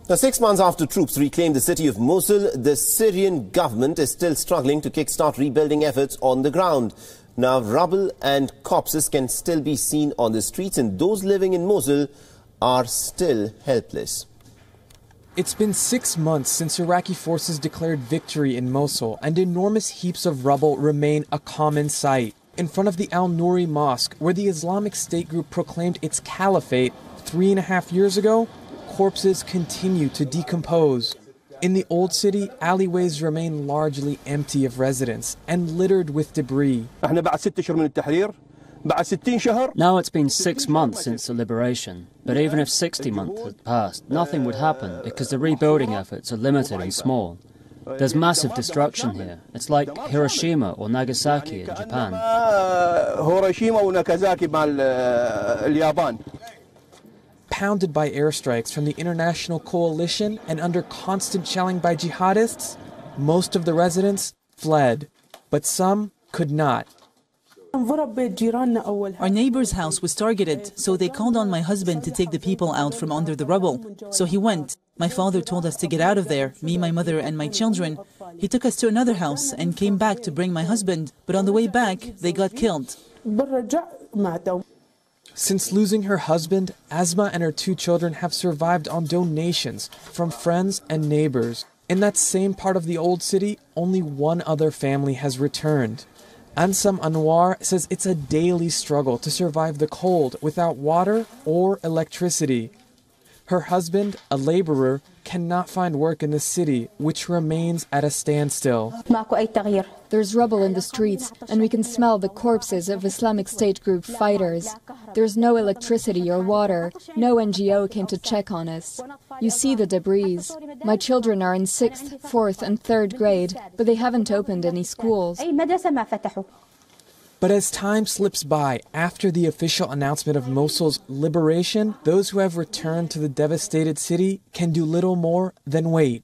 Now, 6 months after troops reclaimed the city of Mosul, the Syrian government is still struggling to kickstart rebuilding efforts on the ground. Now, rubble and corpses can still be seen on the streets, and those living in Mosul are still helpless. It's been 6 months since Iraqi forces declared victory in Mosul, and enormous heaps of rubble remain a common sight. In front of the Al-Nouri Mosque, where the Islamic State group proclaimed its caliphate 3.5 years ago, corpses continue to decompose. In the old city, alleyways remain largely empty of residents and littered with debris. Now it's been 6 months since the liberation, but even if 60 months had passed, nothing would happen because the rebuilding efforts are limited and small. There's massive destruction here. It's like Hiroshima or Nagasaki in Japan. Pounded by airstrikes from the international coalition and under constant shelling by jihadists, most of the residents fled, but some could not. Our neighbor's house was targeted, so they called on my husband to take the people out from under the rubble. So he went. My father told us to get out of there, me, my mother, and my children. He took us to another house and came back to bring my husband, but on the way back, they got killed. Since losing her husband, Asma and her 2 children have survived on donations from friends and neighbors. In that same part of the old city, only one other family has returned. Ansam Anwar says it's a daily struggle to survive the cold without water or electricity. Her husband, a laborer, cannot find work in the city, which remains at a standstill. There's rubble in the streets, and we can smell the corpses of Islamic State group fighters. There's no electricity or water. No NGO came to check on us. You see the debris. My children are in 6th, 4th, and 3rd grade, but they haven't opened any schools. But as time slips by after the official announcement of Mosul's liberation, those who have returned to the devastated city can do little more than wait.